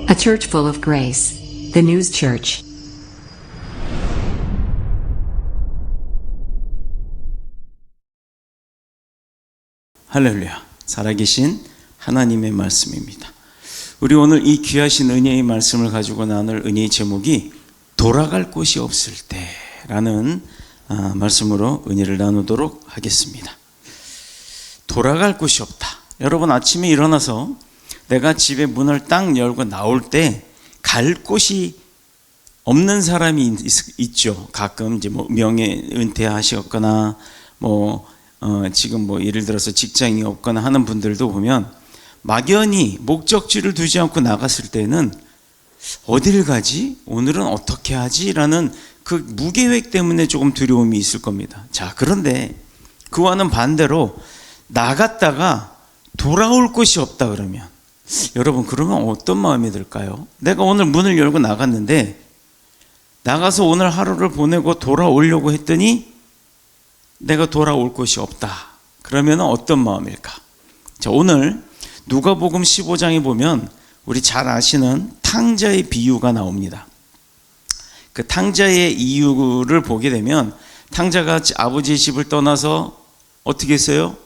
A church full of grace. The News Church. 할렐루야. 살아계신 하나님의 말씀입니다. 우리 오늘 이 귀하신 은혜의 말씀을 가지고 나눌 은혜의 제목이 돌아갈 곳이 없을 때라는 말씀으로 은혜를 나누도록 하겠습니다. 돌아갈 곳이 없다. 여러분, 아침에 일어나서 내가 집에 문을 딱 열고 나올 때 갈 곳이 없는 사람이 있죠. 가끔 이제 명예 은퇴하셨거나 지금 예를 들어서 직장이 없거나 하는 분들도 보면 막연히 목적지를 두지 않고 나갔을 때는 어딜 가지? 오늘은 어떻게 하지? 라는 그 무계획 때문에 조금 두려움이 있을 겁니다. 자, 그런데 그와는 반대로 나갔다가 돌아올 곳이 없다 그러면 여러분, 그러면 어떤 마음이 들까요? 내가 오늘 문을 열고 나갔는데 나가서 오늘 하루를 보내고 돌아오려고 했더니 내가 돌아올 곳이 없다. 그러면 어떤 마음일까? 자, 오늘 누가복음 15장에 보면 우리 잘 아시는 탕자의 비유가 나옵니다. 그 탕자의 이유를 보게 되면 탕자가 아버지의 집을 떠나서 어떻게 했어요?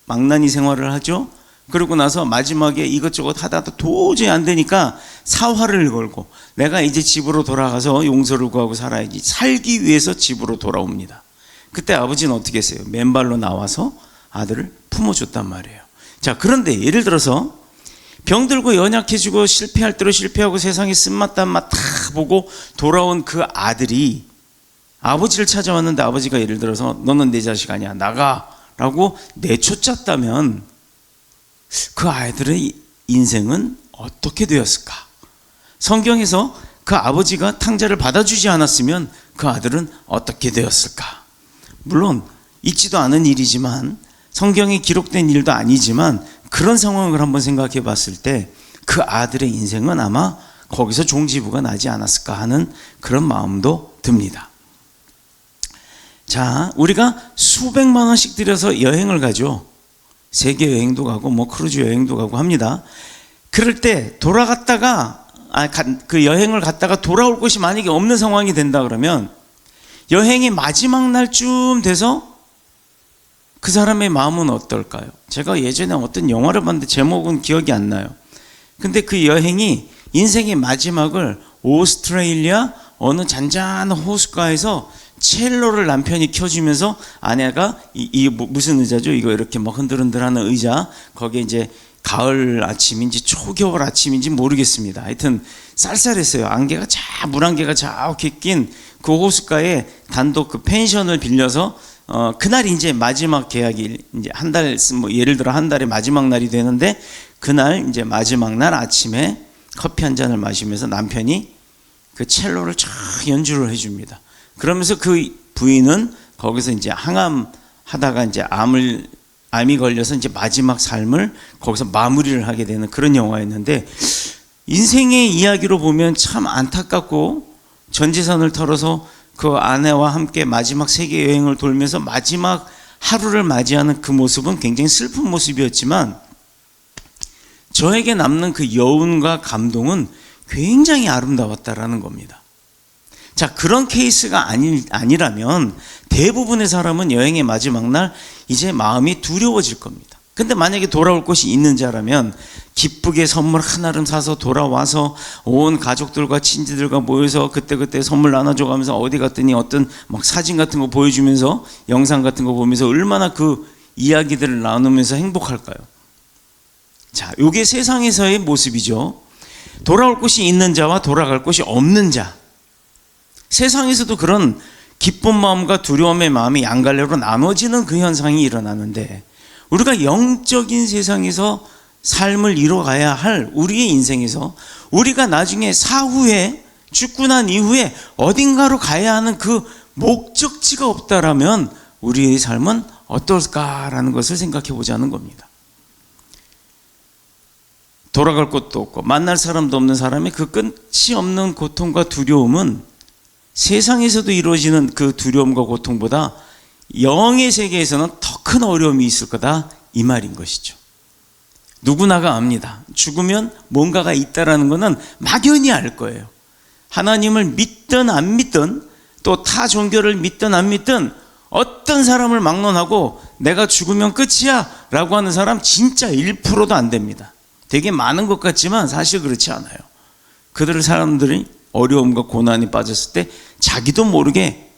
망나니 생활을 하죠. 그러고 나서 마지막에 이것저것 하다도 도저히 안 되니까 사활을 걸고 내가 이제 집으로 돌아가서 용서를 구하고 살아야지, 살기 위해서 집으로 돌아옵니다. 그때 아버지는 어떻게 했어요? 맨발로 나와서 아들을 품어줬단 말이에요. 자, 그런데 예를 들어서 병들고 연약해지고 실패할 대로 실패하고 세상에 쓴맛 맛 다 보고 돌아온 그 아들이 아버지를 찾아왔는데 아버지가 예를 들어서 너는 내 자식 아니야, 나가라고 내쫓았다면 그 아이들의 인생은 어떻게 되었을까? 성경에서 그 아버지가 탕자를 받아주지 않았으면 그 아들은 어떻게 되었을까? 물론 있지도 않은 일이지만 성경에 기록된 일도 아니지만 그런 상황을 한번 생각해 봤을 때 그 아들의 인생은 아마 거기서 종지부가 나지 않았을까 하는 그런 마음도 듭니다. 자, 우리가 수백만 원씩 들여서 여행을 가죠. 세계 여행도 가고 크루즈 여행도 가고 합니다. 그럴 때 돌아갔다가 그 여행을 갔다가 돌아올 곳이 만약에 없는 상황이 된다 그러면 여행의 마지막 날쯤 돼서 그 사람의 마음은 어떨까요? 제가 예전에 어떤 영화를 봤는데 제목은 기억이 안 나요. 근데 그 여행이 인생의 마지막을 오스트레일리아 어느 잔잔한 호숫가에서 첼로를 남편이 켜주면서 아내가 무슨 의자죠? 이거 이렇게 흔들흔들하는 의자, 거기에 이제 가을 아침인지 초겨울 아침인지 모르겠습니다. 하여튼 쌀쌀했어요. 물안개가 자욱히 낀 그 호숫가에 단독 그 펜션을 빌려서 그날 이제 마지막 계약이 이제 한 달, 예를 들어 한 달의 마지막 날이 되는데 그날 이제 마지막 날 아침에 커피 한 잔을 마시면서 남편이 그 첼로를 쫙 연주를 해줍니다. 그러면서 그 부인은 거기서 이제 항암하다가 이제 암이 걸려서 이제 마지막 삶을 거기서 마무리를 하게 되는 그런 영화였는데, 인생의 이야기로 보면 참 안타깝고 전 재산을 털어서 그 아내와 함께 마지막 세계 여행을 돌면서 마지막 하루를 맞이하는 그 모습은 굉장히 슬픈 모습이었지만 저에게 남는 그 여운과 감동은 굉장히 아름다웠다라는 겁니다. 자, 그런 케이스가 아니라면 대부분의 사람은 여행의 마지막 날 이제 마음이 두려워질 겁니다. 근데 만약에 돌아올 곳이 있는 자라면 기쁘게 선물 하나를 사서 돌아와서 온 가족들과 친지들과 모여서 그때 선물 나눠줘가면서 어디 갔더니 어떤 사진 같은 거 보여주면서 영상 같은 거 보면서 얼마나 그 이야기들을 나누면서 행복할까요? 자, 이게 세상에서의 모습이죠. 돌아올 곳이 있는 자와 돌아갈 곳이 없는 자. 세상에서도 그런 기쁜 마음과 두려움의 마음이 양갈래로 나눠지는 그 현상이 일어나는데, 우리가 영적인 세상에서 삶을 이뤄가야 할 우리의 인생에서 우리가 나중에 사후에 죽고 난 이후에 어딘가로 가야 하는 그 목적지가 없다라면 우리의 삶은 어떨까라는 것을 생각해 보자는 겁니다. 돌아갈 곳도 없고 만날 사람도 없는 사람의 그 끝이 없는 고통과 두려움은 세상에서도 이루어지는 그 두려움과 고통보다 영의 세계에서는 더 큰 어려움이 있을 거다, 이 말인 것이죠. 누구나가 압니다. 죽으면 뭔가가 있다라는 것은 막연히 알 거예요. 하나님을 믿든 안 믿든 또 타 종교를 믿든 안 믿든 어떤 사람을 막론하고 내가 죽으면 끝이야 라고 하는 사람 진짜 1%도 안 됩니다. 되게 많은 것 같지만 사실 그렇지 않아요. 사람들이 어려움과 고난이 빠졌을 때 자기도 모르게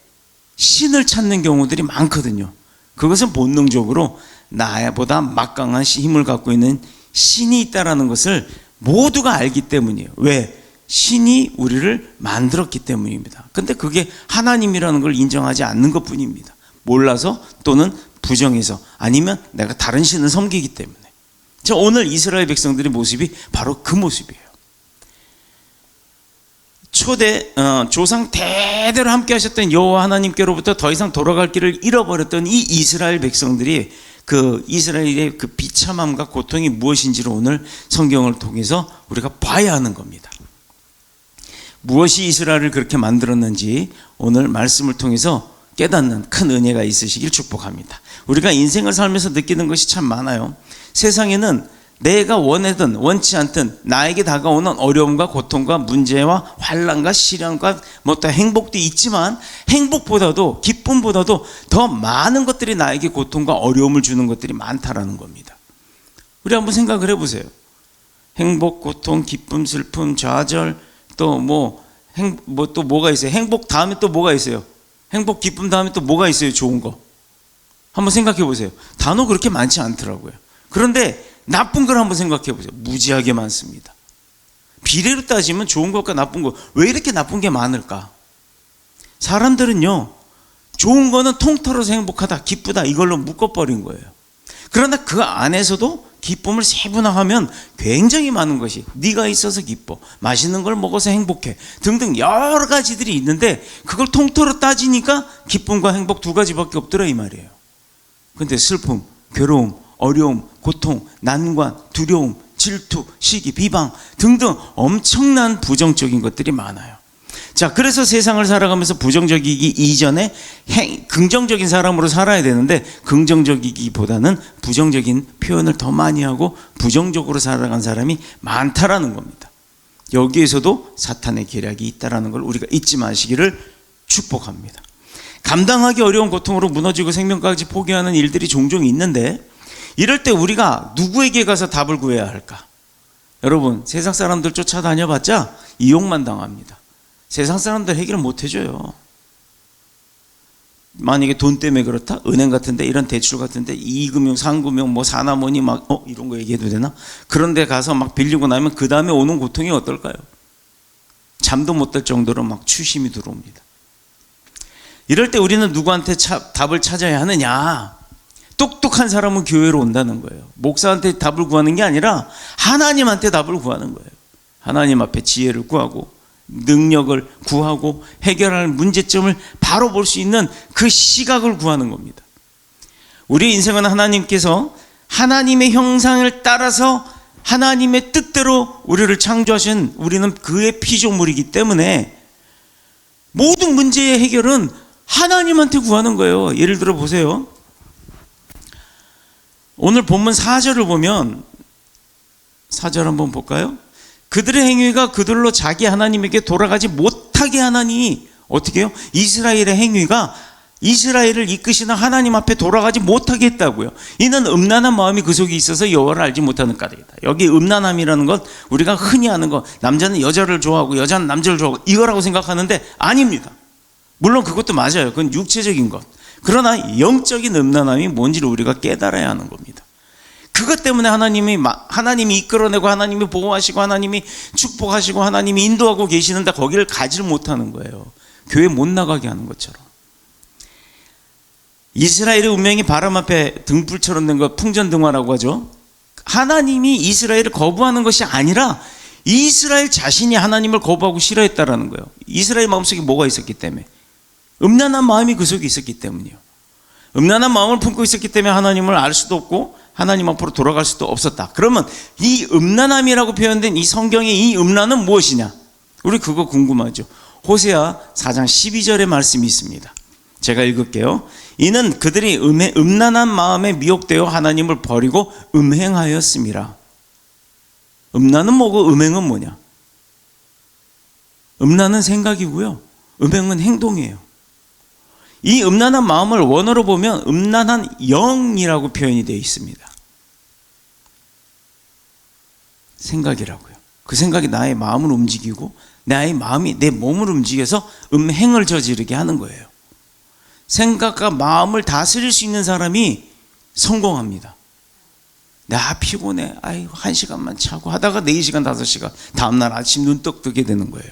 신을 찾는 경우들이 많거든요. 그것은 본능적으로 나보다 막강한 힘을 갖고 있는 신이 있다는 것을 모두가 알기 때문이에요. 왜? 신이 우리를 만들었기 때문입니다. 근데 그게 하나님이라는 걸 인정하지 않는 것 뿐입니다. 몰라서 또는 부정해서 아니면 내가 다른 신을 섬기기 때문에. 오늘 이스라엘 백성들의 모습이 바로 그 모습이에요. 조상 대대로 함께 하셨던 여호와 하나님께로부터 더 이상 돌아갈 길을 잃어버렸던 이 이스라엘 백성들이 그 이스라엘의 그 비참함과 고통이 무엇인지를 오늘 성경을 통해서 우리가 봐야 하는 겁니다. 무엇이 이스라엘을 그렇게 만들었는지 오늘 말씀을 통해서 깨닫는 큰 은혜가 있으시길 축복합니다. 우리가 인생을 살면서 느끼는 것이 참 많아요. 세상에는 내가 원하든 원치 않든 나에게 다가오는 어려움과 고통과 문제와 환난과 시련과 또 행복도 있지만 행복보다도 기쁨보다도 더 많은 것들이 나에게 고통과 어려움을 주는 것들이 많다라는 겁니다. 우리 한번 생각을 해보세요. 행복, 고통, 기쁨, 슬픔, 좌절 또 뭐가 있어요? 행복 다음에 또 뭐가 있어요? 행복, 기쁨 다음에 또 뭐가 있어요? 좋은 거. 한번 생각해 보세요. 단어 그렇게 많지 않더라고요. 그런데 나쁜 걸 한번 생각해 보세요. 무지하게 많습니다. 비례로 따지면 좋은 것과 나쁜 것, 왜 이렇게 나쁜 게 많을까? 사람들은요, 좋은 거는 통틀어서 행복하다, 기쁘다 이걸로 묶어버린 거예요. 그러나 그 안에서도 기쁨을 세분화하면 굉장히 많은 것이, 네가 있어서 기뻐, 맛있는 걸 먹어서 행복해 등등 여러 가지들이 있는데 그걸 통틀어 따지니까 기쁨과 행복 두 가지밖에 없더라 이 말이에요. 근데 슬픔, 괴로움, 어려움, 고통, 난관, 두려움, 질투, 시기, 비방 등등 엄청난 부정적인 것들이 많아요. 자, 그래서 세상을 살아가면서 부정적이기 이전에 긍정적인 사람으로 살아야 되는데 긍정적이기보다는 부정적인 표현을 더 많이 하고 부정적으로 살아간 사람이 많다라는 겁니다. 여기에서도 사탄의 계략이 있다라는 걸 우리가 잊지 마시기를 축복합니다. 감당하기 어려운 고통으로 무너지고 생명까지 포기하는 일들이 종종 있는데 이럴 때 우리가 누구에게 가서 답을 구해야 할까? 여러분, 세상 사람들 쫓아다녀봤자 이용만 당합니다. 세상 사람들 해결을 못 해줘요. 만약에 돈 때문에 그렇다? 은행 같은데 이런 대출 같은데 2금융, 3금융, 사나모니 이런 거 얘기해도 되나? 그런 데 가서 막 빌리고 나면 그 다음에 오는 고통이 어떨까요? 잠도 못 들 정도로 막 추심이 들어옵니다. 이럴 때 우리는 누구한테 답을 찾아야 하느냐? 똑똑한 사람은 교회로 온다는 거예요. 목사한테 답을 구하는 게 아니라 하나님한테 답을 구하는 거예요. 하나님 앞에 지혜를 구하고 능력을 구하고 해결할 문제점을 바로 볼 수 있는 그 시각을 구하는 겁니다. 우리 인생은 하나님께서 하나님의 형상을 따라서 하나님의 뜻대로 우리를 창조하신 우리는 그의 피조물이기 때문에 모든 문제의 해결은 하나님한테 구하는 거예요. 예를 들어 보세요. 오늘 본문 4절을 보면 4절 한번 볼까요? 그들의 행위가 그들로 자기 하나님에게 돌아가지 못하게 하나니 어떻게 해요? 이스라엘의 행위가 이스라엘을 이끄시는 하나님 앞에 돌아가지 못하게 했다고요. 이는 음란한 마음이 그 속에 있어서 여호와를 알지 못하는 까닭이다. 여기 음란함이라는 것 우리가 흔히 아는 것, 남자는 여자를 좋아하고 여자는 남자를 좋아하고 이거라고 생각하는데 아닙니다. 물론 그것도 맞아요. 그건 육체적인 것. 그러나 영적인 음란함이 뭔지를 우리가 깨달아야 하는 겁니다. 그것 때문에 하나님이 이끌어내고 하나님이 보호하시고 하나님이 축복하시고 하나님이 인도하고 계시는데 거기를 가지를 못하는 거예요. 교회 못 나가게 하는 것처럼. 이스라엘의 운명이 바람 앞에 등불처럼 된 거 풍전등화라고 하죠. 하나님이 이스라엘을 거부하는 것이 아니라 이스라엘 자신이 하나님을 거부하고 싫어했다라는 거예요. 이스라엘 마음속에 뭐가 있었기 때문에? 음란한 마음이 그 속에 있었기 때문이요. 음란한 마음을 품고 있었기 때문에 하나님을 알 수도 없고 하나님 앞으로 돌아갈 수도 없었다. 그러면 이 음란함이라고 표현된 이 성경의 이 음란은 무엇이냐? 우리 그거 궁금하죠. 호세아 4장 12절의 말씀이 있습니다. 제가 읽을게요. 이는 그들이 음란한 마음에 미혹되어 하나님을 버리고 음행하였음이라. 음란은 뭐고 음행은 뭐냐? 음란은 생각이고요. 음행은 행동이에요. 이 음란한 마음을 원어로 보면 음란한 영이라고 표현이 되어 있습니다. 생각이라고요. 그 생각이 나의 마음을 움직이고 나의 마음이 내 몸을 움직여서 음행을 저지르게 하는 거예요. 생각과 마음을 다스릴 수 있는 사람이 성공합니다. 나 피곤해. 아이고, 1시간만 자고 하다가 4시간, 5시간. 다음날 아침 눈 떡 뜨게 되는 거예요.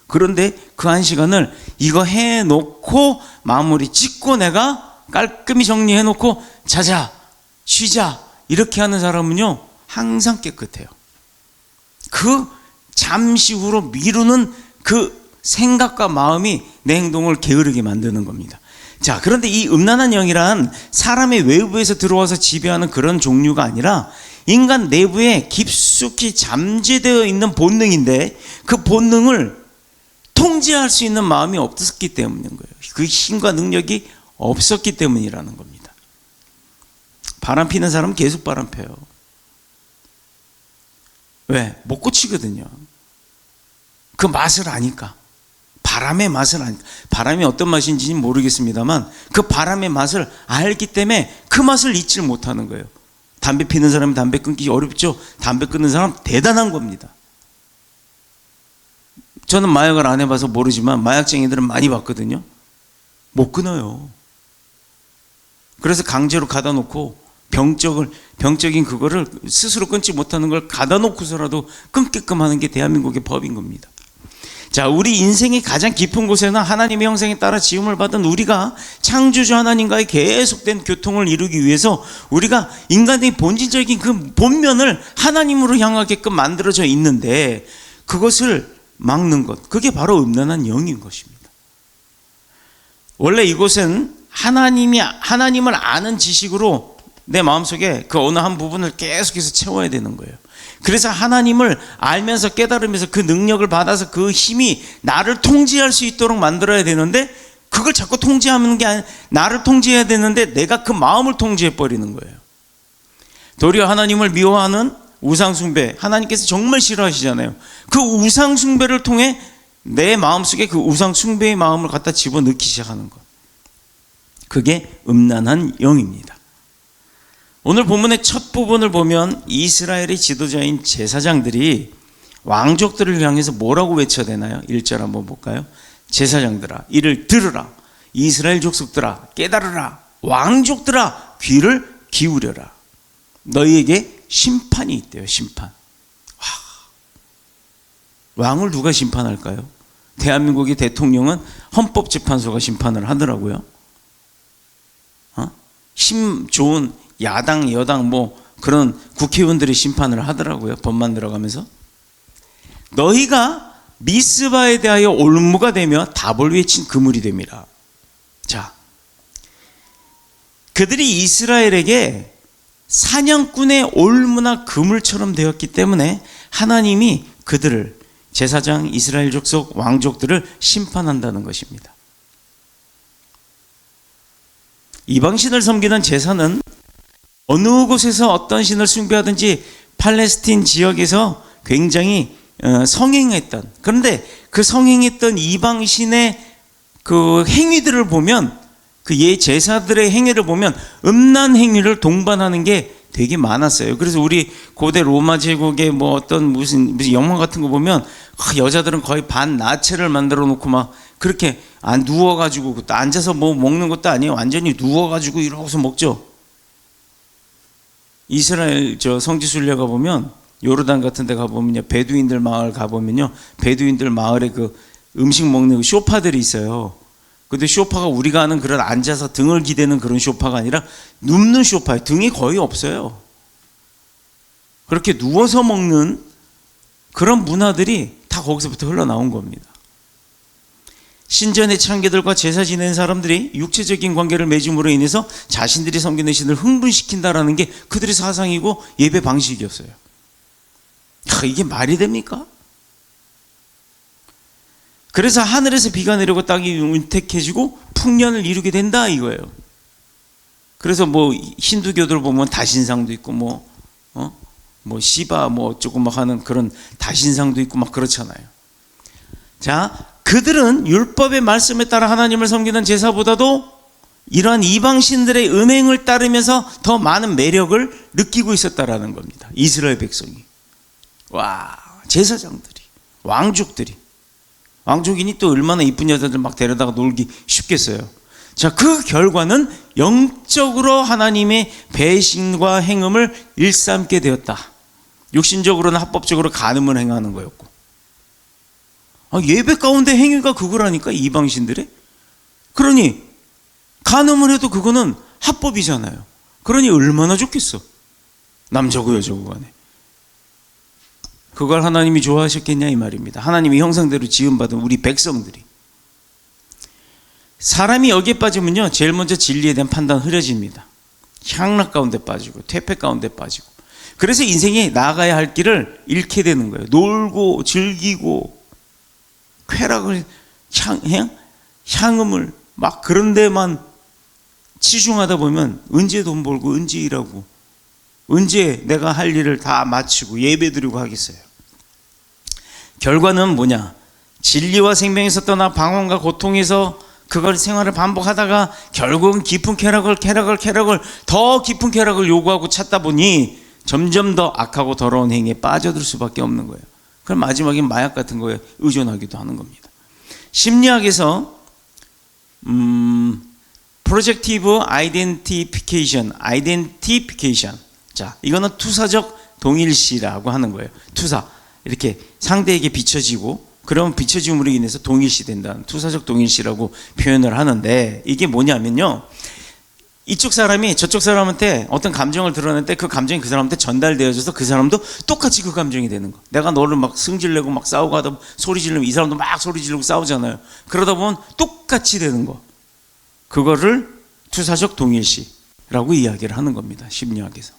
그런데 그 1시간을 이거 해놓고 마무리 짓고 내가 깔끔히 정리해놓고 자자, 쉬자. 이렇게 하는 사람은요, 항상 깨끗해요. 그 잠시 후로 미루는 그 생각과 마음이 내 행동을 게으르게 만드는 겁니다. 자, 그런데 이 음란한 영이란 사람의 외부에서 들어와서 지배하는 그런 종류가 아니라 인간 내부에 깊숙이 잠재되어 있는 본능인데 그 본능을 통제할 수 있는 마음이 없었기 때문인 거예요. 그 힘과 능력이 없었기 때문이라는 겁니다. 바람 피는 사람은 계속 바람 펴요. 왜? 못 고치거든요. 그 맛을 아니까. 바람의 맛을 아니까. 바람이 어떤 맛인지는 모르겠습니다만 그 바람의 맛을 알기 때문에 그 맛을 잊지 못하는 거예요. 담배 피는 사람은 담배 끊기 어렵죠. 담배 끊는 사람 대단한 겁니다. 저는 마약을 안 해봐서 모르지만 마약쟁이들은 많이 봤거든요. 못 끊어요. 그래서 강제로 가다 놓고 병적인 그거를 스스로 끊지 못하는 걸 가다 놓고서라도 끊게끔 하는 게 대한민국의 법인 겁니다. 자, 우리 인생이 가장 깊은 곳에는 하나님의 형상에 따라 지음을 받은 우리가 창조주 하나님과의 계속된 교통을 이루기 위해서 우리가 인간의 본질적인 그 본면을 하나님으로 향하게끔 만들어져 있는데 그것을 막는 것, 그게 바로 음란한 영인 것입니다. 원래 이곳은 하나님을 아는 지식으로 내 마음속에 그 어느 한 부분을 계속해서 채워야 되는 거예요. 그래서 하나님을 알면서 깨달으면서 그 능력을 받아서 그 힘이 나를 통제할 수 있도록 만들어야 되는데 그걸 자꾸 통제하는 게 아니라 나를 통제해야 되는데 내가 그 마음을 통제해버리는 거예요. 도리어 하나님을 미워하는 우상숭배, 하나님께서 정말 싫어하시잖아요. 그 우상숭배를 통해 내 마음속에 그 우상숭배의 마음을 갖다 집어넣기 시작하는 것, 그게 음란한 영입니다. 오늘 본문의 첫 부분을 보면 이스라엘의 지도자인 제사장들이 왕족들을 향해서 뭐라고 외쳐대나요? 1절 한번 볼까요? 제사장들아, 이를 들으라. 이스라엘 족속들아, 깨달으라. 왕족들아, 귀를 기울여라. 너희에게 심판이 있대요. 심판. 왕을 누가 심판할까요? 대한민국의 대통령은 헌법재판소가 심판을 하더라고요. 힘 좋은 야당, 여당 뭐 그런 국회의원들이 심판을 하더라고요. 법만 들어가면서. 너희가 미스바에 대하여 올무가 되며 답을 외친 그물이 됨이라. 자, 그들이 이스라엘에게 사냥꾼의 올무나 그물처럼 되었기 때문에 하나님이 그들을, 제사장, 이스라엘 족속, 왕족들을 심판한다는 것입니다. 이방신을 섬기는 제사는 어느 곳에서 어떤 신을 숭배하든지 팔레스틴 지역에서 굉장히 성행했던, 그런데 그 성행했던 이방신의 그 행위들을 보면, 그 예 제사들의 행위를 보면 음란 행위를 동반하는 게 되게 많았어요. 그래서 우리 고대 로마 제국의 뭐 어떤 무슨 영화 같은 거 보면 여자들은 거의 반나체를 만들어 놓고 막 그렇게 안 누워가지고 앉아서 뭐 먹는 것도 아니에요. 완전히 누워가지고 이러고서 먹죠. 이스라엘 저 성지 순례가 보면 요르단 같은 데 가보면요, 베두인들 마을 가보면요, 베두인들 마을에 그 음식 먹는 쇼파들이 있어요. 근데 쇼파가 우리가 아는 그런 앉아서 등을 기대는 그런 쇼파가 아니라 눕는 쇼파예요. 등이 거의 없어요. 그렇게 누워서 먹는 그런 문화들이 다 거기서부터 흘러나온 겁니다. 신전의 창기들과 제사 지내는 사람들이 육체적인 관계를 맺음으로 인해서 자신들이 섬기는 신을 흥분시킨다라는 게 그들의 사상이고 예배 방식이었어요. 이게 말이 됩니까? 그래서 하늘에서 비가 내리고 땅이 윤택해지고 풍년을 이루게 된다 이거예요. 그래서 뭐 힌두교들 보면 다신상도 있고 뭐 뭐 시바 뭐 어쩌고 막 하는 그런 다신상도 있고 막 그렇잖아요. 자, 그들은 율법의 말씀에 따라 하나님을 섬기는 제사보다도 이러한 이방신들의 음행을 따르면서 더 많은 매력을 느끼고 있었다라는 겁니다. 이스라엘 백성이. 와, 제사장들이, 왕족이니 또 얼마나 이쁜 여자들 막 데려다가 놀기 쉽겠어요. 자, 그 결과는 영적으로 하나님의 배신과 행음을 일삼게 되었다. 육신적으로는 합법적으로 간음을 행하는 거였고, 예배 가운데 행위가 그거라니까, 이방신들의. 그러니 간음을 해도 그거는 합법이잖아요. 그러니 얼마나 좋겠어, 남자고 여자고 간에. 그걸 하나님이 좋아하셨겠냐 이 말입니다. 하나님이 형상대로 지음받은 우리 백성들이. 사람이 여기에 빠지면요, 제일 먼저 진리에 대한 판단 흐려집니다. 향락 가운데 빠지고 퇴폐 가운데 빠지고. 그래서 인생이 나아가야 할 길을 잃게 되는 거예요. 놀고 즐기고 쾌락을, 향음을 막 그런 데만 치중하다 보면 언제 돈 벌고 언제 일하고 언제 내가 할 일을 다 마치고 예배드리고 하겠어요. 결과는 뭐냐? 진리와 생명에서 떠나 방황과 고통에서 그걸 생활을 반복하다가 결국은 깊은 쾌락을 더 깊은 쾌락을 요구하고 찾다 보니 점점 더 악하고 더러운 행위에 빠져들 수밖에 없는 거예요. 그럼 마지막엔 마약 같은 거에 의존하기도 하는 겁니다. 심리학에서 프로젝티브 아이덴티피케이션. 자, 이거는 투사적 동일시라고 하는 거예요. 투사, 이렇게 상대에게 비춰지고 그러면 비춰짐으로 인해서 동일시 된다는 투사적 동일시라고 표현을 하는데, 이게 뭐냐면요, 이쪽 사람이 저쪽 사람한테 어떤 감정을 드러낼 때 그 감정이 그 사람한테 전달되어져서 그 사람도 똑같이 그 감정이 되는 거. 내가 너를 막 승질내고 막 싸우고 하다 보면 소리 지르면 이 사람도 막 소리 지르고 싸우잖아요. 그러다 보면 똑같이 되는 거. 그거를 투사적 동일시라고 이야기를 하는 겁니다, 심리학에서.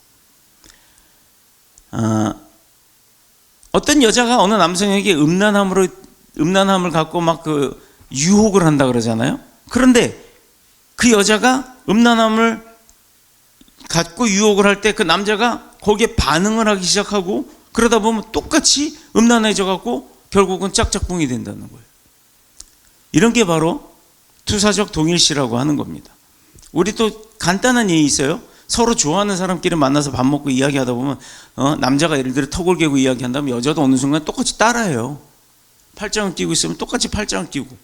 어떤 여자가 어느 남성에게 음란함을 갖고 막 그 유혹을 한다 그러잖아요. 그런데 그 여자가 음란함을 갖고 유혹을 할 때 그 남자가 거기에 반응을 하기 시작하고 그러다 보면 똑같이 음란해져 갖고 결국은 짝짝꿍이 된다는 거예요. 이런 게 바로 투사적 동일시라고 하는 겁니다. 우리 또 간단한 예이 있어요. 서로 좋아하는 사람끼리 만나서 밥 먹고 이야기하다 보면 남자가 예를 들어 턱을 개고 이야기한다면 여자도 어느 순간 똑같이 따라해요. 팔짱을 끼고 있으면 똑같이 팔짱을 끼고.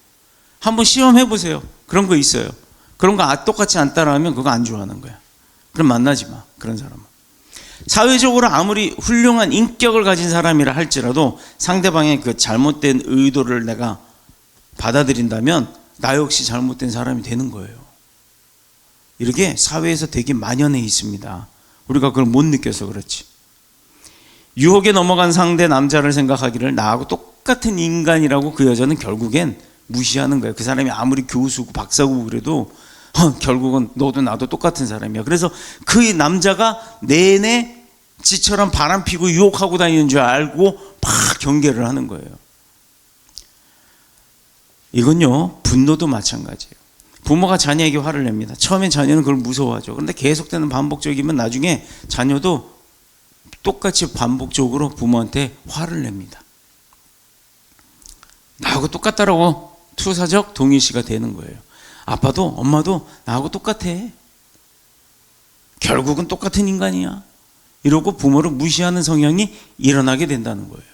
한번 시험해 보세요. 그런 거 있어요. 그런 거 똑같이 안 따라하면 그거 안 좋아하는 거야. 그럼 만나지 마, 그런 사람은. 사회적으로 아무리 훌륭한 인격을 가진 사람이라 할지라도 상대방의 그 잘못된 의도를 내가 받아들인다면 나 역시 잘못된 사람이 되는 거예요. 이렇게 사회에서 되게 만연해 있습니다. 우리가 그걸 못 느껴서 그렇지. 유혹에 넘어간 상대 남자를 생각하기를 나하고 똑같은 인간이라고 그 여자는 결국엔 무시하는 거예요. 그 사람이 아무리 교수고 박사고 그래도 결국은 너도 나도 똑같은 사람이야. 그래서 그 남자가 내내 지처럼 바람 피고 유혹하고 다니는 줄 알고 막 경계를 하는 거예요. 이건요, 분노도 마찬가지예요. 부모가 자녀에게 화를 냅니다. 처음엔 자녀는 그걸 무서워하죠. 그런데 계속되는 반복적이면 나중에 자녀도 똑같이 반복적으로 부모한테 화를 냅니다. 나하고 똑같다라고 투사적 동일시가 되는 거예요. 아빠도 엄마도 나하고 똑같아. 결국은 똑같은 인간이야. 이러고 부모를 무시하는 성향이 일어나게 된다는 거예요.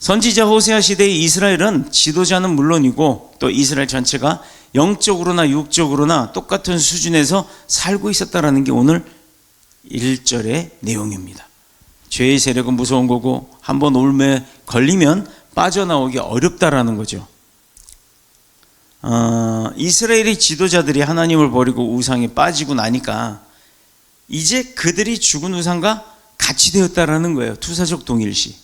선지자 호세아 시대의 이스라엘은 지도자는 물론이고 또 이스라엘 전체가 영적으로나 육적으로나 똑같은 수준에서 살고 있었다는 게 오늘 1절의 내용입니다. 죄의 세력은 무서운 거고 한번 올매에 걸리면 빠져나오기 어렵다라는 거죠. 이스라엘의 지도자들이 하나님을 버리고 우상에 빠지고 나니까 이제 그들이 죽은 우상과 같이 되었다라는 거예요. 투사적 동일시.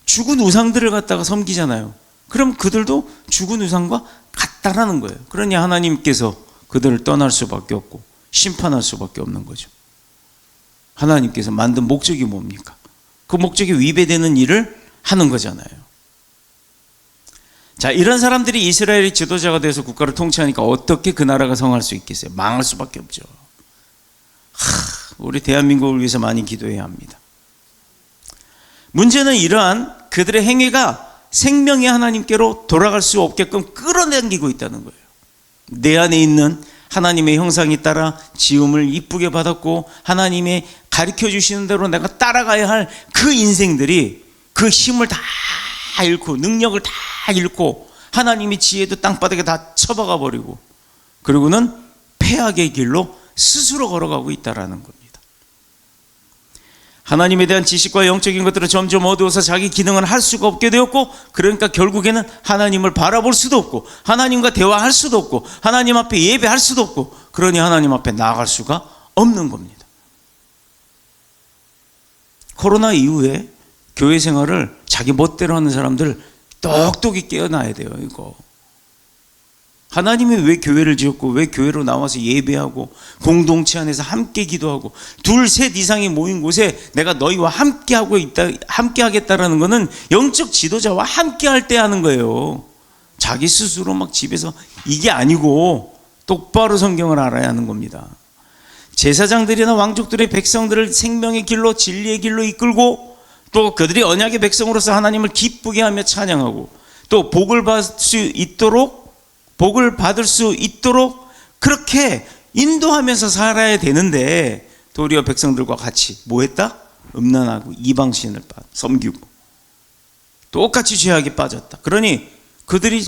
죽은 우상들을 갖다가 섬기잖아요. 그럼 그들도 죽은 우상과 같다라는 거예요. 그러니 하나님께서 그들을 떠날 수밖에 없고 심판할 수밖에 없는 거죠. 하나님께서 만든 목적이 뭡니까? 그 목적에 위배되는 일을 하는 거잖아요. 자, 이런 사람들이 이스라엘의 지도자가 돼서 국가를 통치하니까 어떻게 그 나라가 성할 수 있겠어요? 망할 수밖에 없죠. 우리 대한민국을 위해서 많이 기도해야 합니다. 문제는 이러한 그들의 행위가 생명의 하나님께로 돌아갈 수 없게끔 끌어당기고 있다는 거예요. 내 안에 있는 하나님의 형상에 따라 지음을 이쁘게 받았고 하나님의 가르쳐 주시는 대로 내가 따라가야 할 그 인생들이 그 힘을 다 잃고 능력을 다 잃고 하나님의 지혜도 땅바닥에 다 쳐박아 버리고 그리고는 폐악의 길로 스스로 걸어가고 있다라는 겁니다. 하나님에 대한 지식과 영적인 것들은 점점 어두워서 자기 기능을 할 수가 없게 되었고 그러니까 결국에는 하나님을 바라볼 수도 없고 하나님과 대화할 수도 없고 하나님 앞에 예배할 수도 없고 그러니 하나님 앞에 나아갈 수가 없는 겁니다. 코로나 이후에 교회 생활을 자기 멋대로 하는 사람들 똑똑히 깨어나야 돼요. 이거 하나님이 왜 교회를 지었고 왜 교회로 나와서 예배하고 공동체 안에서 함께 기도하고 둘, 셋 이상이 모인 곳에 내가 너희와 함께 하고 있다, 함께 하겠다라는 것은 영적 지도자와 함께 할 때 하는 거예요. 자기 스스로 막 집에서 이게 아니고 똑바로 성경을 알아야 하는 겁니다. 제사장들이나 왕족들의 백성들을 생명의 길로 진리의 길로 이끌고 또 그들이 언약의 백성으로서 하나님을 기쁘게 하며 찬양하고 또 복을 받을 수 있도록 그렇게 인도하면서 살아야 되는데 도리어 백성들과 같이 뭐 했다? 음란하고 이방신을 섬기고 똑같이 죄악에 빠졌다. 그러니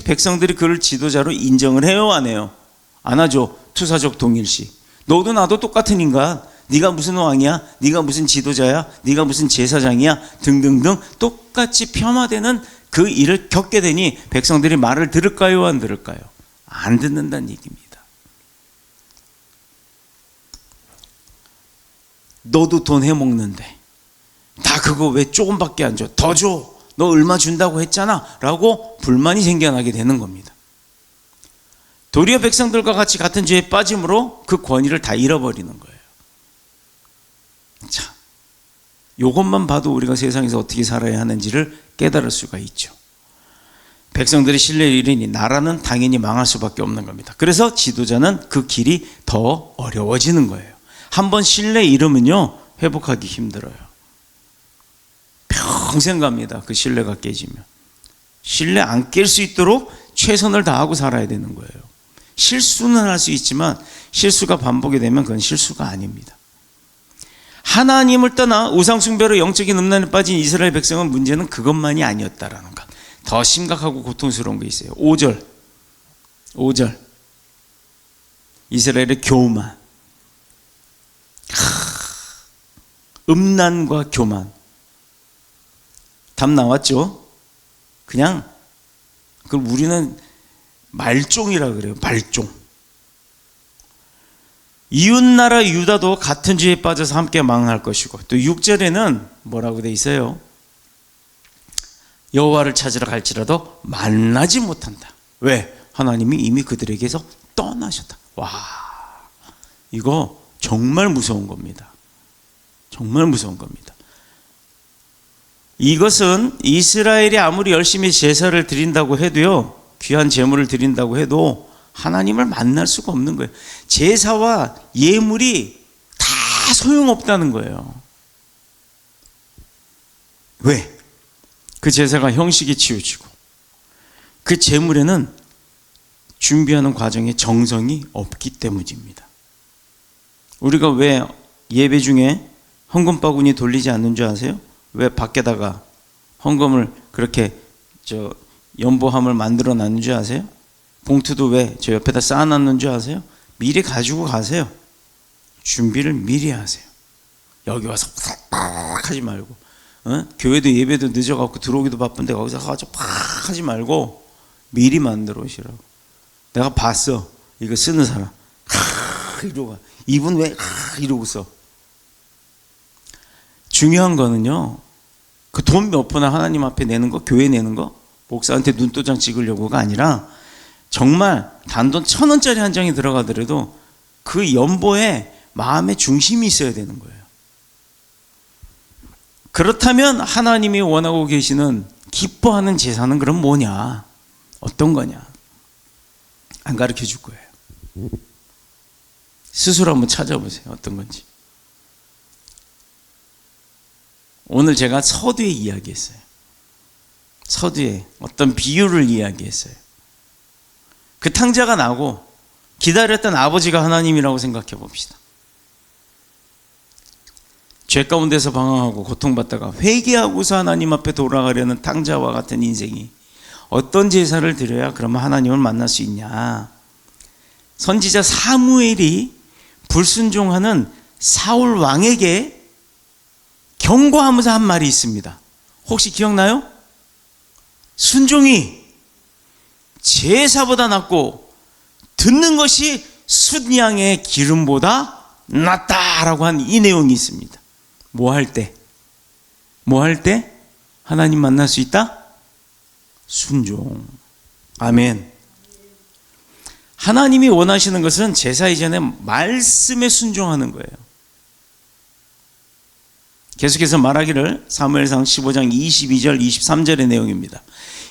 백성들이 그를 지도자로 인정을 해요, 안 해요? 안 하죠. 투사적 동일시. 너도 나도 똑같은 인간. 네가 무슨 왕이야? 네가 무슨 지도자야? 네가 무슨 제사장이야? 등등등 똑같이 폄하되는 그 일을 겪게 되니 백성들이 말을 들을까요? 안 들을까요? 안 듣는다는 얘기입니다. 너도 돈 해먹는데 다 그거 왜 조금밖에 안 줘? 더 줘. 너 얼마 준다고 했잖아 라고 불만이 생겨나게 되는 겁니다. 도리어 백성들과 같이 같은 죄에 빠짐으로 그 권위를 다 잃어버리는 거예요. 자, 이것만 봐도 우리가 세상에서 어떻게 살아야 하는지를 깨달을 수가 있죠. 백성들이 신뢰를 잃으니 나라는 당연히 망할 수밖에 없는 겁니다. 그래서 지도자는 그 길이 더 어려워지는 거예요. 한번 신뢰 잃으면요 회복하기 힘들어요. 평생 갑니다. 그 신뢰가 깨지면. 신뢰 안 깰 수 있도록 최선을 다하고 살아야 되는 거예요. 실수는 할 수 있지만 실수가 반복이 되면 그건 실수가 아닙니다. 하나님을 떠나 우상숭배로 영적인 음란에 빠진 이스라엘 백성은 문제는 그것만이 아니었다라는 것. 더 심각하고 고통스러운 게 있어요. 5절 이스라엘의 교만, 음란과 교만. 답 나왔죠? 그냥 그걸 우리는 말종이라 그래요. 말종. 이웃나라 유다도 같은 죄에 빠져서 함께 망할 것이고 또 6절에는 뭐라고 돼 있어요? 여호와를 찾으러 갈지라도 만나지 못한다. 왜? 하나님이 이미 그들에게서 떠나셨다. 와, 이거 정말 무서운 겁니다. 정말 무서운 겁니다. 이것은 이스라엘이 아무리 열심히 제사를 드린다고 해도요, 귀한 제물을 드린다고 해도 하나님을 만날 수가 없는 거예요. 제사와 예물이 다 소용없다는 거예요. 왜? 그 제사가 형식이 치우치고 그 제물에는 준비하는 과정에 정성이 없기 때문입니다. 우리가 왜 예배 중에 헌금 바구니 돌리지 않는 줄 아세요? 왜 밖에다가 헌금을 그렇게 연보함을 만들어 놨는 줄 아세요? 봉투도 왜 저 옆에다 쌓아놨는 줄 아세요? 미리 가지고 가세요. 준비를 미리 하세요. 여기 와서 팍 하지 말고, 교회도 예배도 늦어갖고 들어오기도 바쁜데 거기서 가서 팍 하지 말고 미리 만들어 오시라고. 내가 봤어. 이거 쓰는 사람. 이러고 이분 왜 이러고 써. 중요한 거는요, 그 돈 몇 푼을 하나님 앞에 내는 거, 교회 내는 거, 목사한테 눈도장 찍으려고가 아니라 정말 단돈 1,000원짜리 한 장이 들어가더라도 그 연보에 마음의 중심이 있어야 되는 거예요. 그렇다면 하나님이 원하고 계시는 기뻐하는 제사는 그럼 뭐냐? 어떤 거냐? 안 가르쳐 줄 거예요. 스스로 한번 찾아보세요. 어떤 건지. 오늘 제가 서두에 이야기했어요. 서두에 어떤 비유를 이야기했어요. 그 탕자가 나고 기다렸던 아버지가 하나님이라고 생각해 봅시다. 죄 가운데서 방황하고 고통받다가 회개하고서 하나님 앞에 돌아가려는 탕자와 같은 인생이 어떤 제사를 드려야 그러면 하나님을 만날 수 있냐. 선지자 사무엘이 불순종하는 사울 왕에게 경고하면서 한 말이 있습니다. 혹시 기억나요? 순종이 제사보다 낫고 듣는 것이 순양의 기름보다 낫다라고 한 이 내용이 있습니다. 뭐 할 때? 뭐 할 때? 하나님 만날 수 있다? 순종. 아멘. 하나님이 원하시는 것은 제사 이전에 말씀에 순종하는 거예요. 계속해서 말하기를 사무엘상 15장 22절 23절의 내용입니다.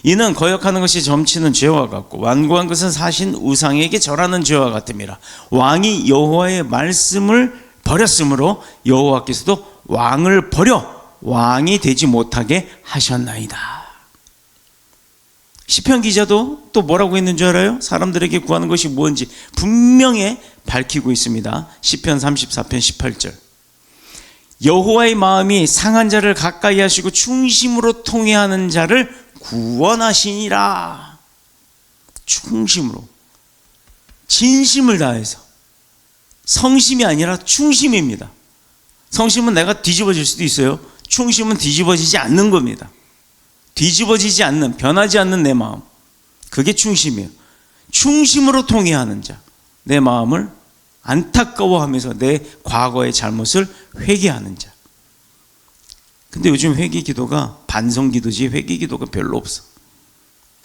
이는 거역하는 것이 점치는 죄와 같고 완고한 것은 사신 우상에게 절하는 죄와 같음이라. 왕이 여호와의 말씀을 버렸으므로 여호와께서도 왕을 버려 왕이 되지 못하게 하셨나이다. 시편 기자도 또 뭐라고 했는 줄 알아요? 사람들에게 구하는 것이 무엇인지 분명히 밝히고 있습니다. 시편 34편 18절. 여호와의 마음이 상한 자를 가까이 하시고 충심으로 통회하는 자를 구원하시니라. 충심으로, 진심을 다해서. 성심이 아니라 충심입니다. 성심은 내가 뒤집어질 수도 있어요. 충심은 뒤집어지지 않는 겁니다. 뒤집어지지 않는, 변하지 않는 내 마음, 그게 충심이에요. 충심으로 통회하는 자, 내 마음을 안타까워하면서 내 과거의 잘못을 회개하는 자. 근데 요즘 회개 기도가 반성 기도지 회개 기도가 별로 없어.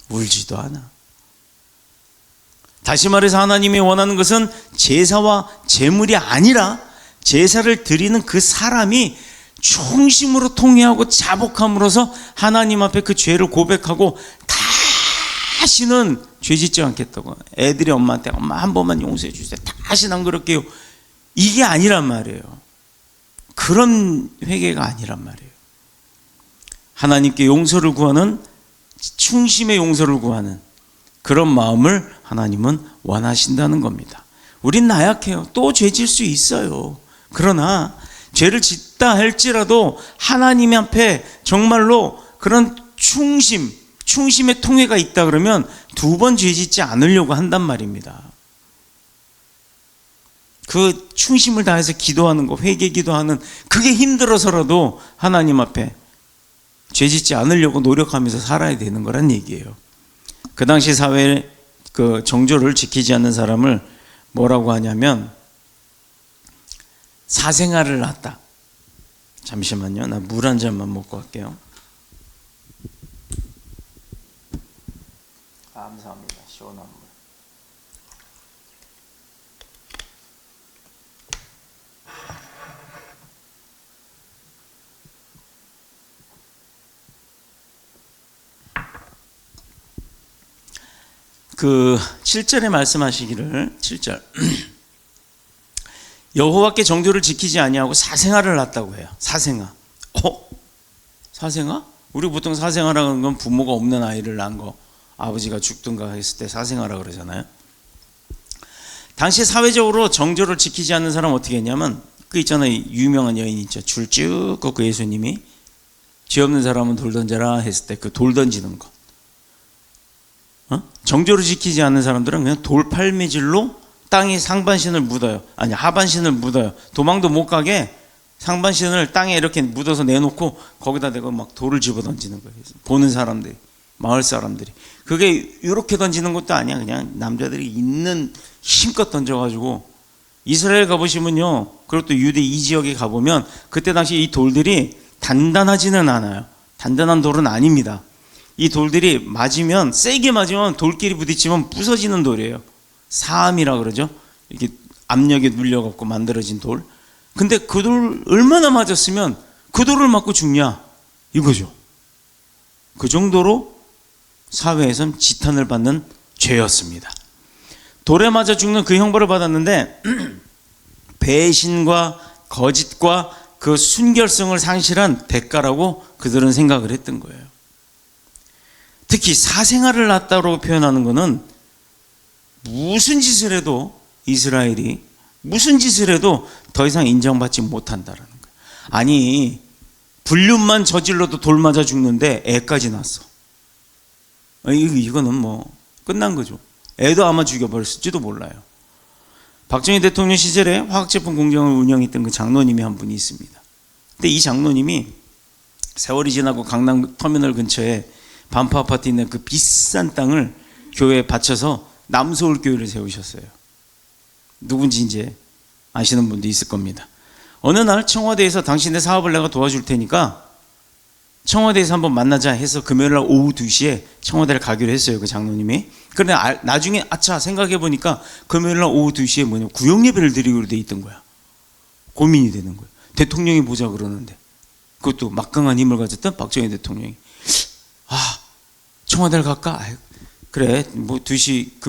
울지도 않아. 다시 말해서 하나님이 원하는 것은 제사와 제물이 아니라 제사를 드리는 그 사람이 충심으로 통회하고 자복함으로써 하나님 앞에 그 죄를 고백하고 다시는 죄 짓지 않겠다고. 애들이 엄마한테 엄마 한 번만 용서해 주세요. 다시는 안 그럴게요. 이게 아니란 말이에요. 그런 회개가 아니란 말이에요. 하나님께 용서를 구하는, 충심의 용서를 구하는 그런 마음을 하나님은 원하신다는 겁니다. 우린 나약해요. 또 죄 질 수 있어요. 그러나 죄를 짓다 할지라도 하나님 앞에 정말로 그런 충심의 통회가 있다 그러면 두 번 죄 짓지 않으려고 한단 말입니다. 그 충심을 다해서 기도하는 거, 회개 기도하는, 그게 힘들어서라도 하나님 앞에 죄 짓지 않으려고 노력하면서 살아야 되는 거란 얘기예요. 그 당시 사회의 그 정조를 지키지 않는 사람을 뭐라고 하냐면 사생활을 했다. 잠시만요. 나 물 한 잔만 먹고 갈게요. 감사합니다. 시원한 물. 그 7절에 말씀하시기를 7절 여호와께 정조를 지키지 아니하고 사생활을 했다고 해요. 사생아. 사생아? 우리 보통 사생아라는 건 부모가 없는 아이를 낳은 거, 아버지가 죽든가 했을 때 사생아라 그러잖아요. 당시 사회적으로 정조를 지키지 않는 사람은 어떻게 했냐면, 그 있잖아요, 유명한 여인 있죠. 줄 쭉 걷고 예수님이 죄 없는 사람은 돌 던져라 했을 때 그 돌 던지는 거. 정조를 지키지 않는 사람들은 그냥 돌팔매질로 땅에 상반신을 묻어요. 아니, 하반신을 묻어요. 도망도 못 가게 상반신을 땅에 이렇게 묻어서 내놓고 거기다 대고 막 돌을 집어 던지는 거예요. 보는 사람들이, 마을 사람들이. 그게 이렇게 던지는 것도 아니야. 그냥 남자들이 있는 힘껏 던져가지고. 이스라엘 가보시면요, 그리고 또 유대 이 지역에 가보면 그때 당시 이 돌들이 단단하지는 않아요. 단단한 돌은 아닙니다. 이 돌들이 맞으면, 세게 맞으면 돌끼리 부딪히면 부서지는 돌이에요. 사암이라 그러죠. 이렇게 압력에 눌려갖고 만들어진 돌. 근데 그 돌 얼마나 맞았으면 그 돌을 맞고 죽냐 이거죠. 그 정도로 사회에선 지탄을 받는 죄였습니다. 돌에 맞아 죽는 그 형벌을 받았는데 배신과 거짓과 그 순결성을 상실한 대가라고 그들은 생각을 했던 거예요. 특히 사생아를 낳았다고 표현하는 것은 무슨 짓을 해도 이스라엘이 무슨 짓을 해도 더 이상 인정받지 못한다라는 거예요. 아니 불륜만 저질러도 돌 맞아 죽는데 애까지 낳았어. 이거는 뭐 끝난 거죠. 애도 아마 죽여버렸을지도 몰라요. 박정희 대통령 시절에 화학제품 공장을 운영했던 그 장로님이 한 분이 있습니다. 근데 이 장로님이 세월이 지나고 강남 터미널 근처에 반포 아파트 있는 그 비싼 땅을 교회에 바쳐서 남서울교회를 세우셨어요. 누군지 이제 아시는 분도 있을 겁니다. 어느 날 청와대에서 당신의 사업을 내가 도와줄 테니까 청와대에서 한번 만나자 해서 금요일날 오후 2시에 청와대를 가기로 했어요. 그 장로님이. 그런데 나중에 아차 생각해보니까 금요일날 오후 2시에 구역예배를 드리기로 돼 있던 거야. 고민이 되는 거예요. 대통령이 보자 그러는데, 그것도 막강한 힘을 가졌던 박정희 대통령이 청와대를 갈까? 그래 뭐 2시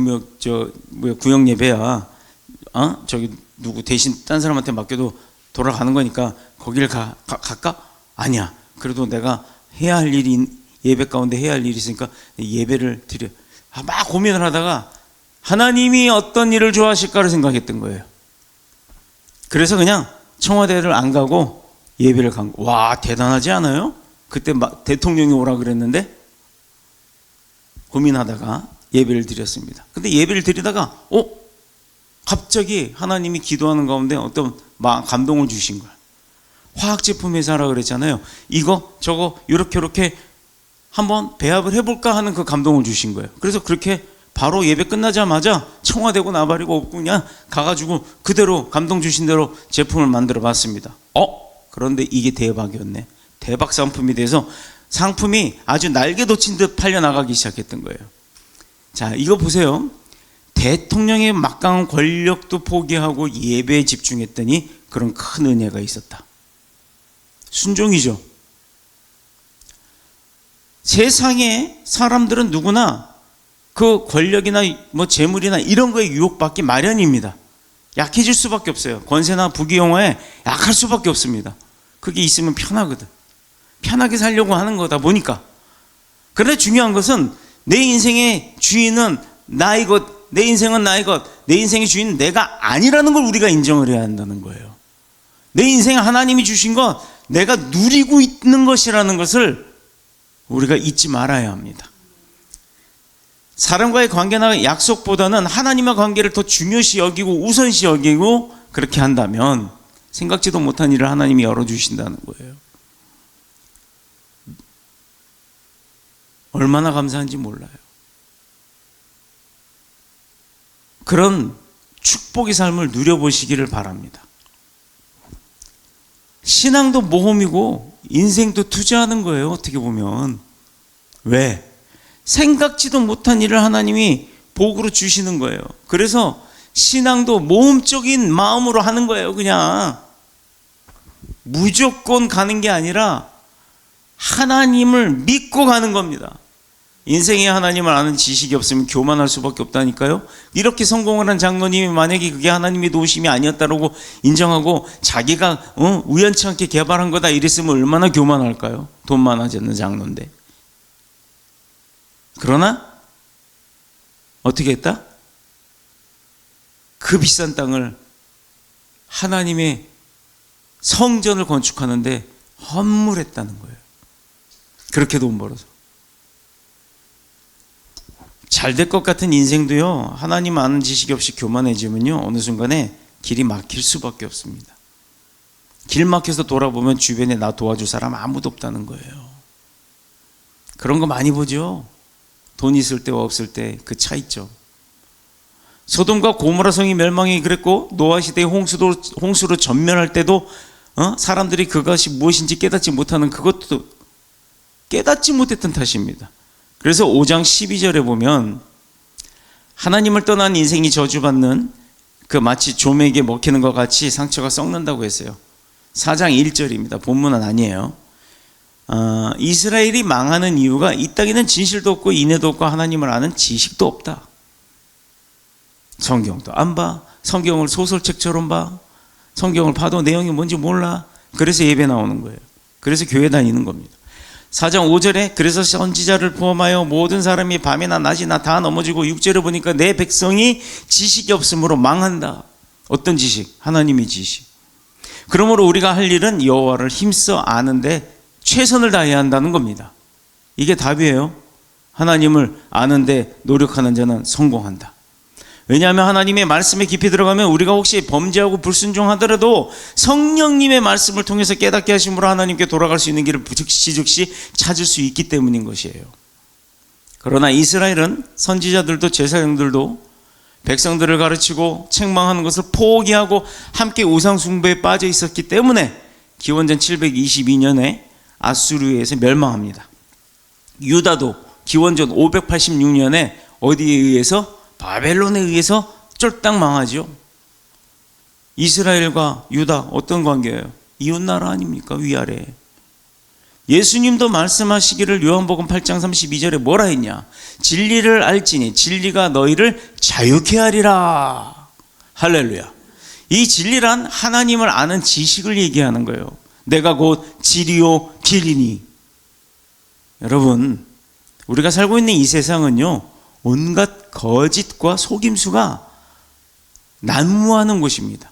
구역예배야. 저기 누구 대신 딴 사람한테 맡겨도 돌아가는 거니까 거기를 갈까? 아니야. 그래도 내가 해야 할 일이 예배 가운데 해야 할 일이 있으니까 예배를 드려. 막 고민을 하다가 하나님이 어떤 일을 좋아하실까를 생각했던 거예요. 그래서 그냥 청와대를 안 가고 예배를 간 거. 와, 대단하지 않아요? 그때 막 대통령이 오라 그랬는데 고민하다가 예배를 드렸습니다. 근데 예배를 드리다가 갑자기 하나님이 기도하는 가운데 어떤 감동을 주신 거야. 화학제품 회사라 그랬잖아요. 이거 저거 요렇게 한번 배합을 해볼까 하는 그 감동을 주신 거예요. 그래서 그렇게 바로 예배 끝나자마자 청와대고 나발이고 그냥 가가지고 그대로 감동 주신 대로 제품을 만들어 봤습니다. 그런데 이게 대박이었네. 대박 상품이 돼서 상품이 아주 날개 돋친 듯 팔려나가기 시작했던 거예요. 자, 이거 보세요. 대통령의 막강한 권력도 포기하고 예배에 집중했더니 그런 큰 은혜가 있었다. 순종이죠. 세상에 사람들은 누구나 그 권력이나 뭐 재물이나 이런 거에 유혹받기 마련입니다. 약해질 수밖에 없어요. 권세나 부귀영화에 약할 수밖에 없습니다. 그게 있으면 편하거든. 편하게 살려고 하는 거다 보니까. 그런데 중요한 것은 내 인생의 주인은 나의 것, 내 인생은 나의 것, 내 인생의 주인은 내가 아니라는 걸 우리가 인정을 해야 한다는 거예요. 내 인생 하나님이 주신 것, 내가 누리고 있는 것이라는 것을 우리가 잊지 말아야 합니다. 사람과의 관계나 약속보다는 하나님과 관계를 더 중요시 여기고 우선시 여기고 그렇게 한다면 생각지도 못한 일을 하나님이 열어주신다는 거예요. 얼마나 감사한지 몰라요. 그런 축복의 삶을 누려보시기를 바랍니다. 신앙도 모험이고 인생도 투자하는 거예요. 어떻게 보면. 왜? 생각지도 못한 일을 하나님이 복으로 주시는 거예요. 그래서 신앙도 모험적인 마음으로 하는 거예요. 그냥 무조건 가는 게 아니라 하나님을 믿고 가는 겁니다. 인생에 하나님을 아는 지식이 없으면 교만할 수밖에 없다니까요. 이렇게 성공을 한 장로님이 만약에 그게 하나님의 도우심이 아니었다고 인정하고 자기가 우연치 않게 개발한 거다 이랬으면 얼마나 교만할까요? 돈 많아지 않는 장로인데. 그러나 어떻게 했다? 그 비싼 땅을 하나님의 성전을 건축하는데 헌물했다는 거예요. 그렇게 돈 벌어서. 잘 될 것 같은 인생도요, 하나님 아는 지식이 없이 교만해지면요, 어느 순간에 길이 막힐 수밖에 없습니다. 길 막혀서 돌아보면 주변에 나 도와줄 사람 아무도 없다는 거예요. 그런 거 많이 보죠. 돈 있을 때와 없을 때 그 차이점. 소돔과 고모라 성이 멸망이 그랬고 노아 시대의 홍수로 전멸할 때도 사람들이 그것이 무엇인지 깨닫지 못하는 그것도 깨닫지 못했던 탓입니다. 그래서 5장 12절에 보면 하나님을 떠난 인생이 저주받는 그 마치 좀에게 먹히는 것 같이 상처가 썩는다고 했어요. 4장 1절입니다. 본문은 아니에요. 이스라엘이 망하는 이유가 이 땅에는 진실도 없고 인애도 없고 하나님을 아는 지식도 없다. 성경도 안 봐. 성경을 소설책처럼 봐. 성경을 봐도 내용이 뭔지 몰라. 그래서 예배 나오는 거예요. 그래서 교회 다니는 겁니다. 4장 5절에 그래서 선지자를 포함하여 모든 사람이 밤이나 낮이나 다 넘어지고 6절에 보니까 내 백성이 지식이 없으므로 망한다. 어떤 지식? 하나님의 지식. 그러므로 우리가 할 일은 여호와를 힘써 아는데 최선을 다해야 한다는 겁니다. 이게 답이에요. 하나님을 아는데 노력하는 자는 성공한다. 왜냐하면 하나님의 말씀에 깊이 들어가면 우리가 혹시 범죄하고 불순종하더라도 성령님의 말씀을 통해서 깨닫게 하심으로 하나님께 돌아갈 수 있는 길을 즉시 찾을 수 있기 때문인 것이에요. 그러나 이스라엘은 선지자들도 제사장들도 백성들을 가르치고 책망하는 것을 포기하고 함께 우상 숭배에 빠져 있었기 때문에 기원전 722년에 아수르에 의해서 멸망합니다. 유다도 기원전 586년에 어디에 의해서? 바벨론에 의해서 쫄딱 망하죠. 이스라엘과 유다 어떤 관계예요? 이웃나라 아닙니까? 위아래. 예수님도 말씀하시기를 요한복음 8장 32절에 뭐라 했냐? 진리를 알지니 진리가 너희를 자유케 하리라. 할렐루야. 이 진리란 하나님을 아는 지식을 얘기하는 거예요. 내가 곧 진리요 길이니. 여러분, 우리가 살고 있는 이 세상은요, 온갖 거짓과 속임수가 난무하는 곳입니다.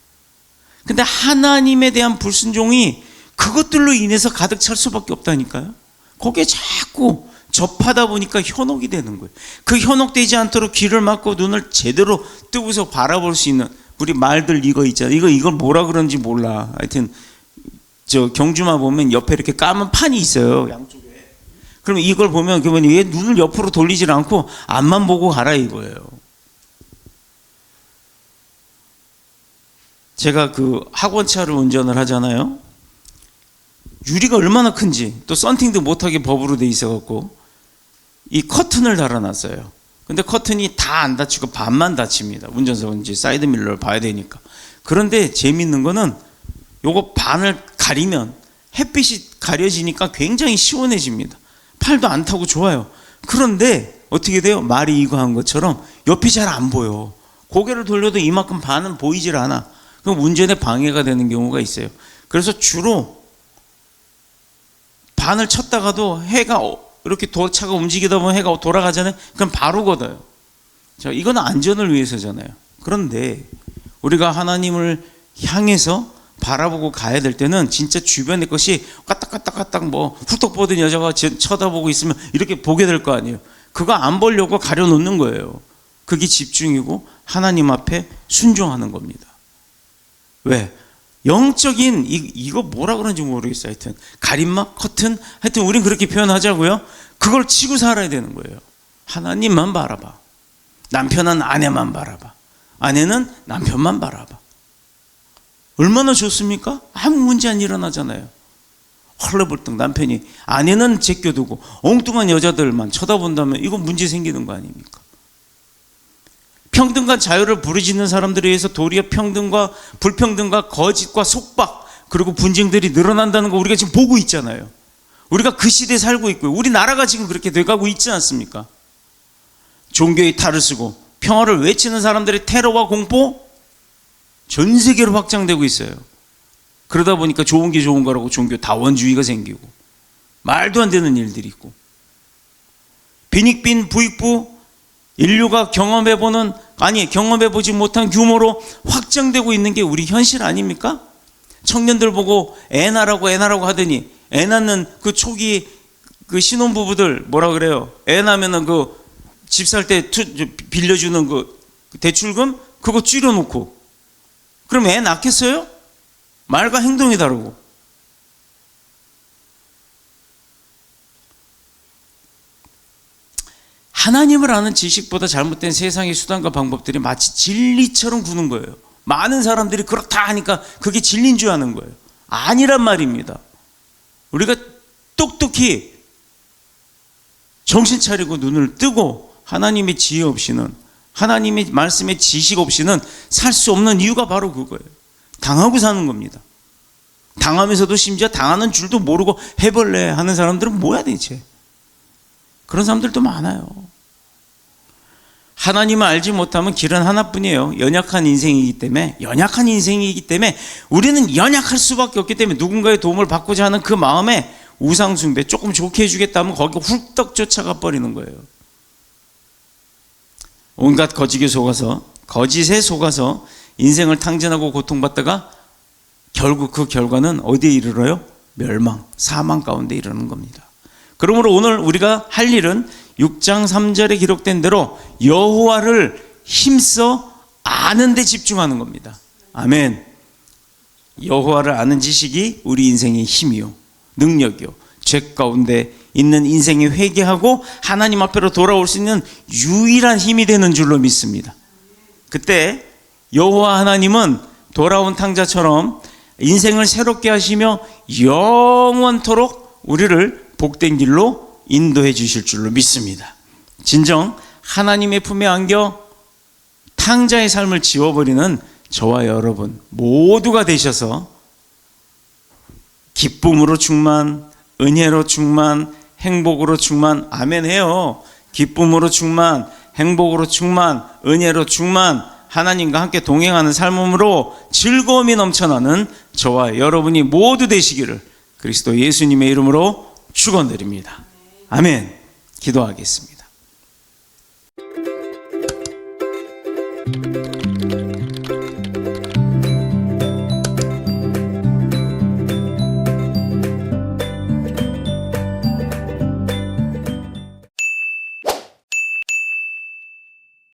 근데 하나님에 대한 불순종이 그것들로 인해서 가득 찰 수밖에 없다니까요. 거기에 자꾸 접하다 보니까 현혹이 되는 거예요. 그 현혹되지 않도록 귀를 막고 눈을 제대로 뜨고서 바라볼 수 있는 우리 말들 이거 있잖아요. 이걸 뭐라 그런지 몰라. 하여튼 저 경주마 보면 옆에 이렇게 까만 판이 있어요. 양쪽에. 그럼 이걸 보면 그러면 얘 눈을 옆으로 돌리질 않고 앞만 보고 가라 이거예요. 제가 그 학원차를 운전을 하잖아요. 유리가 얼마나 큰지 또 썬팅도 못하게 법으로 돼 있어갖고 이 커튼을 달아놨어요. 근데 커튼이 다 안 닫히고 반만 닫힙니다. 운전석은 이제 사이드 밀러를 봐야 되니까. 그런데 재밌는 거는 요거 반을 가리면 햇빛이 가려지니까 굉장히 시원해집니다. 팔도 안 타고 좋아요. 그런데 어떻게 돼요? 말이 이거 한 것처럼 옆이 잘 안 보여. 고개를 돌려도 이만큼 반은 보이질 않아. 그럼 운전에 방해가 되는 경우가 있어요. 그래서 주로 반을 쳤다가도 해가 이렇게 차가 움직이다 보면 해가 돌아가잖아요. 그럼 바로 걷어요. 자, 이건 안전을 위해서잖아요. 그런데 우리가 하나님을 향해서 바라보고 가야 될 때는 진짜 주변의 것이 까딱까딱까딱 뭐 훌떡 보던 여자가 쳐다보고 있으면 이렇게 보게 될 거 아니에요. 그거 안 보려고 가려놓는 거예요. 그게 집중이고 하나님 앞에 순종하는 겁니다. 왜? 영적인 이거 뭐라 그런지 모르겠어요. 하여튼 가림막, 커튼, 하여튼 우린 그렇게 표현하자고요. 그걸 치고 살아야 되는 거예요. 하나님만 바라봐. 남편은 아내만 바라봐. 아내는 남편만 바라봐. 얼마나 좋습니까? 아무 문제 안 일어나잖아요. 헐레벌떡 남편이 아내는 제껴두고 엉뚱한 여자들만 쳐다본다면 이거 문제 생기는 거 아닙니까? 평등과 자유를 부르짖는 사람들에 의해서 도리어 평등과 불평등과 거짓과 속박 그리고 분쟁들이 늘어난다는 거 우리가 지금 보고 있잖아요. 우리가 그 시대에 살고 있고요. 우리나라가 지금 그렇게 돼가고 있지 않습니까? 종교의 탈을 쓰고 평화를 외치는 사람들의 테러와 공포 전 세계로 확장되고 있어요. 그러다 보니까 좋은 게 좋은 거라고 종교 다원주의가 생기고 말도 안 되는 일들이 있고 빈익빈 부익부 인류가 경험해보지 못한 규모로 확장되고 있는 게 우리 현실 아닙니까? 청년들 보고 애 낳으라고 하더니 애 낳는 그 초기 그 신혼부부들 뭐라 그래요? 애 낳으면은 그 집 살 때 빌려주는 그 대출금 그거 줄여놓고 그럼 애 낳겠어요? 말과 행동이 다르고. 하나님을 아는 지식보다 잘못된 세상의 수단과 방법들이 마치 진리처럼 구는 거예요. 많은 사람들이 그렇다 하니까 그게 진리인 줄 아는 거예요. 아니란 말입니다. 우리가 똑똑히 정신 차리고 눈을 뜨고 하나님의 지혜 없이는 하나님의 말씀의 지식 없이는 살 수 없는 이유가 바로 그거예요. 당하고 사는 겁니다. 당하면서도 심지어 당하는 줄도 모르고 해볼래 하는 사람들은 뭐야 대체? 그런 사람들도 많아요. 하나님을 알지 못하면 길은 하나뿐이에요. 연약한 인생이기 때문에 우리는 연약할 수밖에 없기 때문에 누군가의 도움을 받고자 하는 그 마음에 우상 숭배, 조금 좋게 해주겠다 하면 거기 훌떡 쫓아가 버리는 거예요. 온갖 거짓에 속아서 인생을 탕진하고 고통받다가 결국 그 결과는 어디에 이르러요? 멸망, 사망 가운데 이르는 겁니다. 그러므로 오늘 우리가 할 일은 6장 3절에 기록된 대로 여호와를 힘써 아는 데 집중하는 겁니다. 아멘. 여호와를 아는 지식이 우리 인생의 힘이요, 능력이요, 죄 가운데 있는 인생이 회개하고 하나님 앞으로 돌아올 수 있는 유일한 힘이 되는 줄로 믿습니다. 그때 여호와 하나님은 돌아온 탕자처럼 인생을 새롭게 하시며 영원토록 우리를 복된 길로 인도해 주실 줄로 믿습니다. 진정 하나님의 품에 안겨 탕자의 삶을 지워버리는 저와 여러분 모두가 되셔서 기쁨으로 충만, 은혜로 충만, 행복으로 충만, 아멘 해요. 기쁨으로 충만, 행복으로 충만, 은혜로 충만, 하나님과 함께 동행하는 삶으로 즐거움이 넘쳐나는 저와 여러분이 모두 되시기를 그리스도 예수님의 이름으로 축원드립니다. 아멘. 기도하겠습니다.